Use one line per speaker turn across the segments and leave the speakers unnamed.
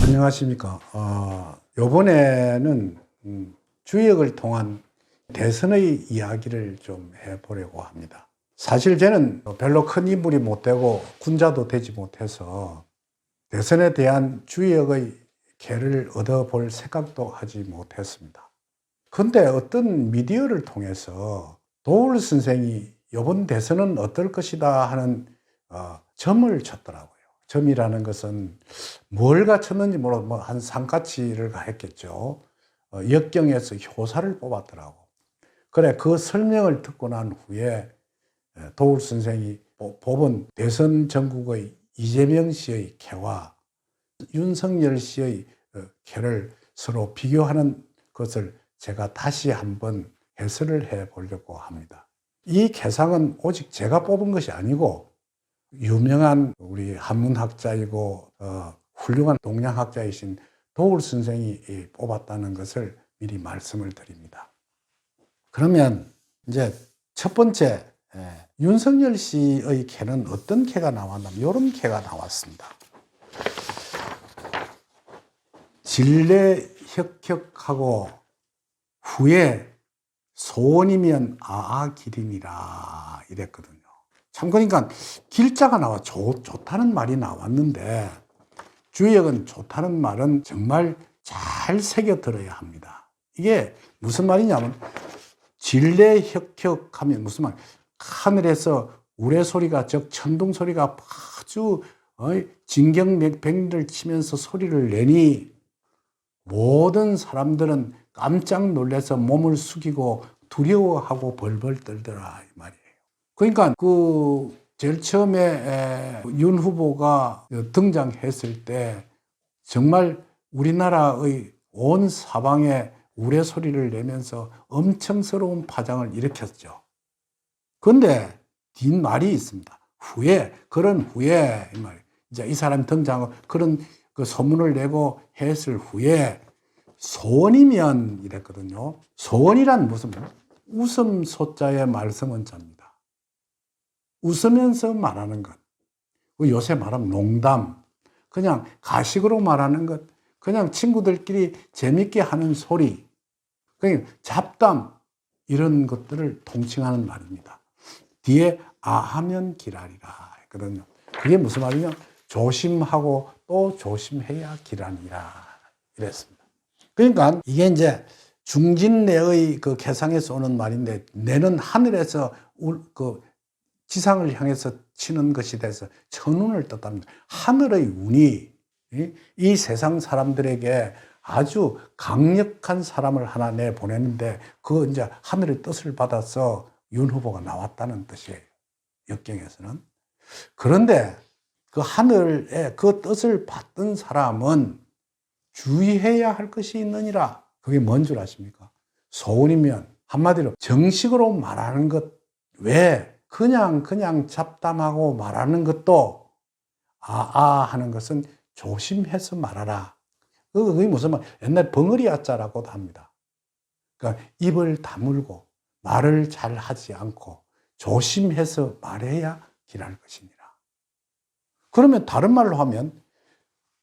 안녕하십니까. 요번에는 주역을 통한 대선의 이야기를 좀 해보려고 합니다. 사실 저는 별로 큰 인물이 못 되고 군자도 되지 못해서 대선에 대한 주역의 개를 얻어볼 생각도 하지 못했습니다. 그런데 어떤 미디어를 통해서 도울 선생이 이번 대선은 어떨 것이다 하는 점을 쳤더라고요. 점이라는 것은 뭘 갖췄는지 모르고 한 상가치를 가했겠죠. 역경에서 효사를 뽑았더라고. 그래, 그 설명을 듣고 난 후에 도울 선생이 뽑은 대선 전국의 이재명 씨의 개와 윤석열 씨의 개를 서로 비교하는 것을 제가 다시 한번 해설을 해 보려고 합니다. 이 개상은 오직 제가 뽑은 것이 아니고 유명한 우리 한문학자이고 훌륭한 동양학자이신 도울 선생이 뽑았다는 것을 미리 말씀을 드립니다. 그러면 이제 첫 번째 윤석열 씨의 개는 어떤 개가 나왔냐면 이런 개가 나왔습니다. 진례혁혁하고 후에 소원이면 아아기린이라 이랬거든요. 참 그러니까 길자가 나와 좋다는 말이 나왔는데 주역은 좋다는 말은 정말 잘 새겨 들어야 합니다. 이게 무슨 말이냐면 진례혁혁하면 무슨 말? 하늘에서 우레소리가 즉 천둥 소리가 아주 진경백리를 치면서 소리를 내니 모든 사람들은 깜짝 놀라서 몸을 숙이고 두려워하고 벌벌 떨더라 이 말이에요. 그러니까 제일 처음에 윤 후보가 등장했을 때 정말 우리나라의 온 사방에 우레소리를 내면서 엄청스러운 파장을 일으켰죠. 그런데 뒷말이 있습니다. 그런 후에 이 말이에요. 이제 이 사람 등장하고 그런 그 소문을 내고 했을 후에 소원이면 이랬거든요. 소원이란 무슨 웃음 소자의 말성원자입니다. 웃으면서 말하는 것. 요새 말하면 농담. 그냥 가식으로 말하는 것. 그냥 친구들끼리 재밌게 하는 소리. 그냥 잡담. 이런 것들을 통칭하는 말입니다. 뒤에 아하면 기라리라 했거든요. 그게 무슨 말이냐? 조심하고 또 조심해야 기라니라 이랬습니다. 그러니까 이게 이제 중진내의 그 개상에서 오는 말인데 내는 하늘에서 그 지상을 향해서 치는 것이 돼서 천운을 뜻합니다. 하늘의 운이 이 세상 사람들에게 아주 강력한 사람을 하나 내보냈는데 그 이제 하늘의 뜻을 받아서 윤 후보가 나왔다는 뜻이에요. 역경에서는. 그런데 그 하늘의 그 뜻을 받던 사람은 주의해야 할 것이 있느니라. 그게 뭔 줄 아십니까? 소원이면 한마디로 정식으로 말하는 것 외에 그냥 잡담하고 말하는 것도 하는 것은 조심해서 말하라. 그게 무슨 말? 옛날 벙어리 아자라고도 합니다. 그러니까 입을 다물고 말을 잘 하지 않고 조심해서 말해야 길할 것이니라. 그러면 다른 말로 하면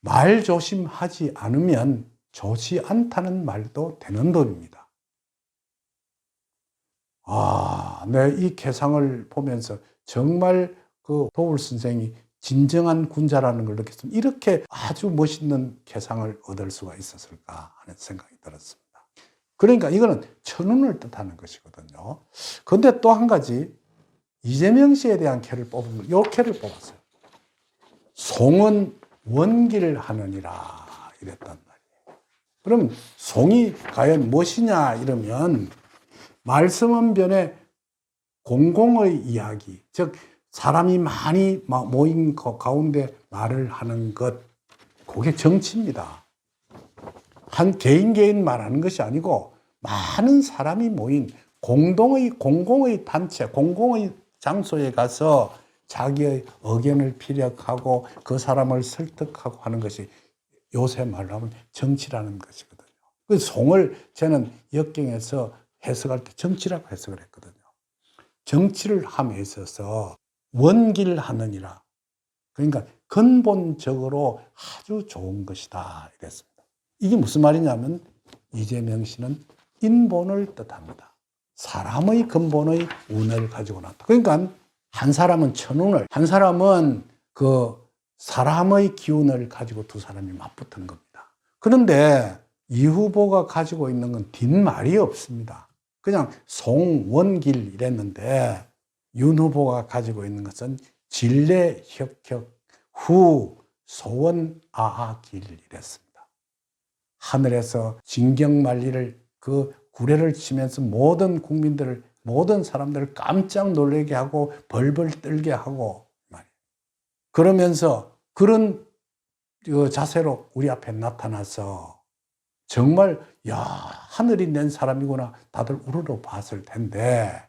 말 조심하지 않으면 좋지 않다는 말도 되는 법입니다. 네, 이 개상을 보면서 정말 그 도울 선생이 진정한 군자라는 걸 느꼈습니다. 이렇게 아주 멋있는 개상을 얻을 수가 있었을까 하는 생각이 들었습니다. 그러니까 이거는 천운을 뜻하는 것이거든요. 그런데 또 한 가지 이재명 씨에 대한 개를 뽑은 걸, 요 개를 뽑았어요. 송은 원기를 하느니라 이랬단 말이에요. 그럼 송이 과연 무엇이냐 이러면 말씀은 변에 공공의 이야기, 즉 사람이 많이 모인 가운데 말을 하는 것, 그게 정치입니다. 한 개인 말하는 것이 아니고 많은 사람이 모인 공공의 단체, 공공의 장소에 가서 자기의 의견을 피력하고 그 사람을 설득하고 하는 것이 요새 말로 하면 정치라는 것이거든요. 그 송을 저는 역경에서 해석할 때 정치라고 해석을 했거든요. 정치를 함에 있어서 원길하느니라. 그러니까 근본적으로 아주 좋은 것이다 이랬습니다. 이게 무슨 말이냐면 이재명 씨는 인본을 뜻합니다. 사람의 근본의 운을 가지고 나왔다. 그러니까 한 사람은 천운을, 한 사람은 그 사람의 기운을 가지고 두 사람이 맞붙는 겁니다. 그런데 이 후보가 가지고 있는 건 뒷말이 없습니다. 그냥 송원길 이랬는데 윤 후보가 가지고 있는 것은 진례 혁혁 후 소원 아아길 이랬습니다. 하늘에서 진경만리를 그 구레를 치면서 모든 국민들을, 모든 사람들을 깜짝 놀라게 하고 벌벌 떨게 하고 말이에요. 그러면서 그런 자세로 우리 앞에 나타나서 정말 야, 하늘이 낸 사람이구나 다들 우러러 봤을 텐데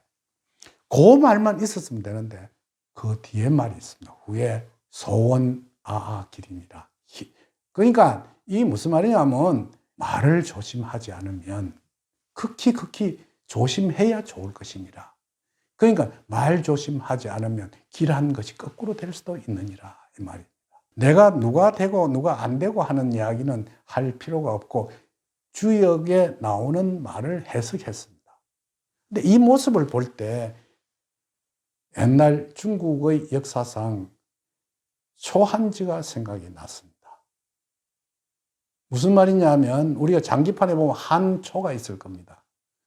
그 말만 있었으면 되는데 그 뒤에 말이 있습니다. 후에 소원 아아길이니라. 그러니까 이 무슨 말이냐면 말을 조심하지 않으면 극히 조심해야 좋을 것이니라. 그러니까 말 조심하지 않으면 길한 것이 거꾸로 될 수도 있느니라 이 말입니다. 내가 누가 되고 누가 안 되고 하는 이야기는 할 필요가 없고 주역에 나오는 말을 해석했습니다. 근데 이 모습을 볼 때 옛날 중국의 역사상 초한지가 생각이 났습니다. 무슨 말이냐면 우리가 장기판에 보면 한초가 있을 겁니다.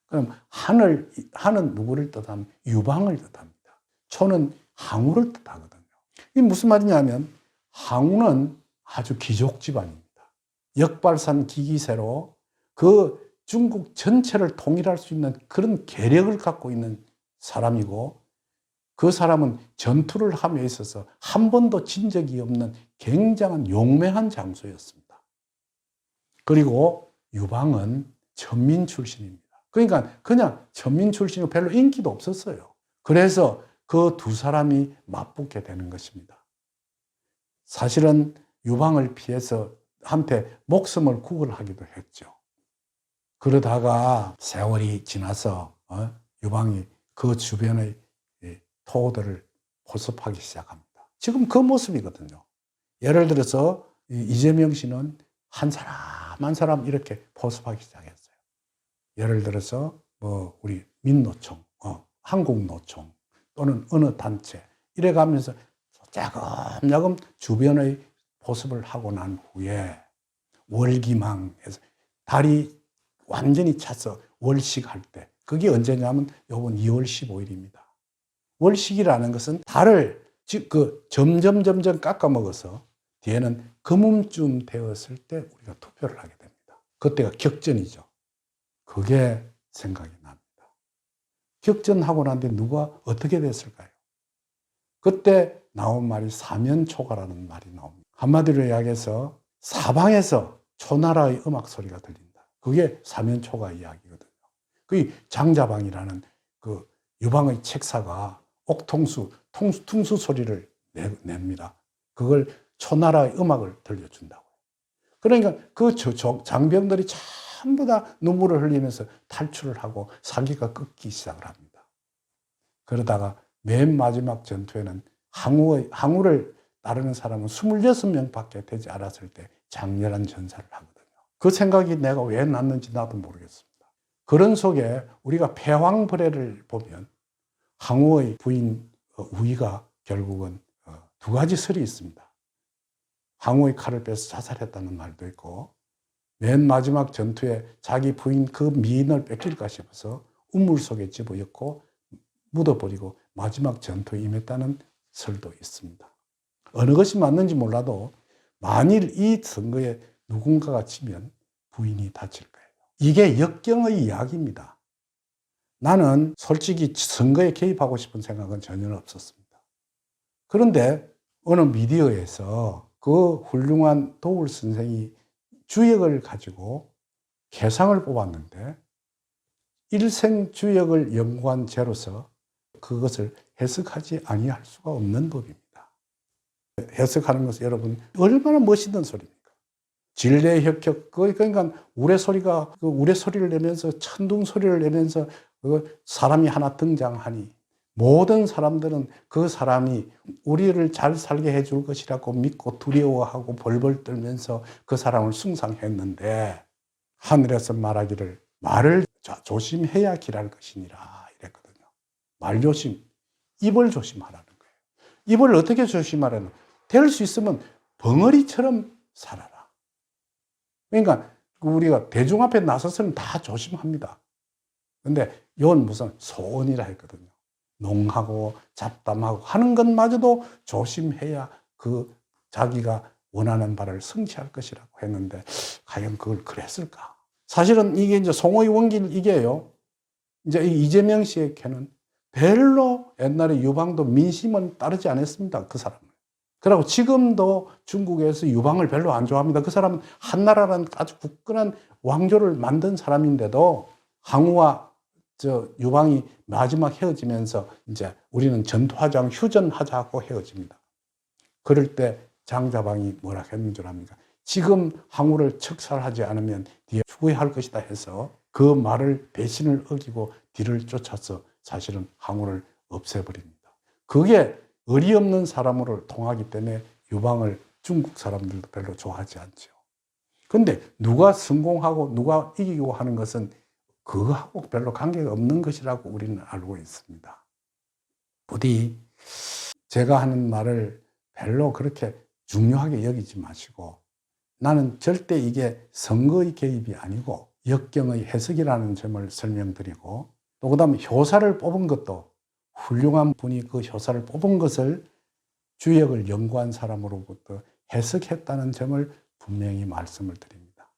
그럼 한은 누구를 뜻하면 유방을 뜻합니다. 초는 항우를 뜻하거든요. 이게 무슨 말이냐면 항우는 아주 귀족 집안입니다. 역발산 기기세로 그 중국 전체를 통일할 수 있는 그런 계력을 갖고 있는 사람이고 그 사람은 전투를 함에 있어서 한 번도 진 적이 없는 굉장한 용맹한 장수였습니다. 그리고 유방은 천민 출신입니다. 그러니까 그냥 천민 출신이고 별로 인기도 없었어요. 그래서 그 두 사람이 맞붙게 되는 것입니다. 사실은 유방을 피해서 한테 목숨을 구걸하기도 했죠. 그러다가 세월이 지나서 유방이 그 주변의 토호들을 포섭하기 시작합니다. 지금 그 모습이거든요. 예를 들어서 이재명 씨는 한 사람 한 사람 이렇게 포섭하기 시작했어요. 예를 들어서 우리 민노총, 한국노총 또는 어느 단체 이래 가면서 조금조금 주변의 포섭을 하고 난 후에 월기망에서 달이 완전히 차서 월식할 때 그게 언제냐면 이번 2월 15일입니다. 월식이라는 것은 달을 점점 깎아 먹어서 뒤에는 금음쯤 되었을 때 우리가 투표를 하게 됩니다. 그때가 격전이죠. 그게 생각이 납니다. 격전하고 난 뒤에 누가 어떻게 됐을까요? 그때 나온 말이 사면초가라는 말이 나옵니다. 한마디로 이야기해서 사방에서 초나라의 음악 소리가 들린다. 그게 사면초가 이야기거든요. 그 장자방이라는 그 유방의 책사가 옥통수, 퉁수 소리를 냅니다. 그걸 초나라의 음악을 들려준다고요. 그러니까 그 장병들이 전부 다 눈물을 흘리면서 탈출을 하고 사기가 끊기 시작을 합니다. 그러다가 맨 마지막 전투에는 항우를 따르는 사람은 26명밖에 되지 않았을 때 장렬한 전사를 하거든요. 그 생각이 내가 왜 났는지 나도 모르겠습니다. 그런 속에 우리가 패왕벌애를 보면 항우의 부인 우희가 결국은 두 가지 설이 있습니다. 항우의 칼을 빼서 자살했다는 말도 있고 맨 마지막 전투에 자기 부인 그 미인을 뺏길까 싶어서 우물 속에 집어넣고 묻어버리고 마지막 전투에 임했다는 설도 있습니다. 어느 것이 맞는지 몰라도 만일 이 선거에 누군가가 지면 부인이 다칠 거예요. 이게 역경의 이야기입니다. 나는 솔직히 선거에 개입하고 싶은 생각은 전혀 없었습니다. 그런데 어느 미디어에서 그 훌륭한 도울 선생이 주역을 가지고 개상을 뽑았는데 일생 주역을 연구한 죄로서 그것을 해석하지 아니할 수가 없는 법입니다. 해석하는 것은 여러분 얼마나 멋있는 소리입니까? 진례혁혁 그러니까 우레소리가 우레소리를 내면서 천둥 소리를 내면서 사람이 하나 등장하니 모든 사람들은 그 사람이 우리를 잘 살게 해줄 것이라고 믿고 두려워하고 벌벌 떨면서 그 사람을 숭상했는데 하늘에서 말하기를 말을 조심해야 길할 것이니라 이랬거든요. 말 조심, 입을 조심하라는 거예요. 입을 어떻게 조심하라는? 될 수 있으면 벙어리처럼 살아라. 그러니까 우리가 대중 앞에 나서서는 다 조심합니다. 근데 이건 무슨 소원이라 했거든요. 농하고 잡담하고 하는 것마저도 조심해야 그 자기가 원하는 바를 성취할 것이라고 했는데 과연 그걸 그랬을까? 사실은 이게 이제 송호의 원길 이게요. 이제 이재명 씨의 캐는 별로 옛날에 유방도 민심은 따르지 않았습니다. 그 사람은. 그리고 지금도 중국에서 유방을 별로 안 좋아합니다. 그 사람은 한나라라는 아주 굳건한 왕조를 만든 사람인데도 항우와 유방이 마지막 헤어지면서 이제 우리는 전투하자, 휴전하자고 헤어집니다. 그럴 때 장자방이 뭐라 했는 줄 압니까? 지금 항우를 척살하지 않으면 뒤에 후회할 것이다 해서 그 말을 배신을 어기고 뒤를 쫓아서 사실은 항우를 없애버립니다. 그게 의리 없는 사람으로 통하기 때문에 유방을 중국 사람들도 별로 좋아하지 않죠. 그런데 누가 성공하고 누가 이기고 하는 것은 그거하고 별로 관계가 없는 것이라고 우리는 알고 있습니다. 부디 제가 하는 말을 별로 그렇게 중요하게 여기지 마시고 나는 절대 이게 선거의 개입이 아니고 역경의 해석이라는 점을 설명드리고 또 그다음에 효사를 뽑은 것도 훌륭한 분이 그 효사를 뽑은 것을 주역을 연구한 사람으로부터 해석했다는 점을 분명히 말씀을 드립니다.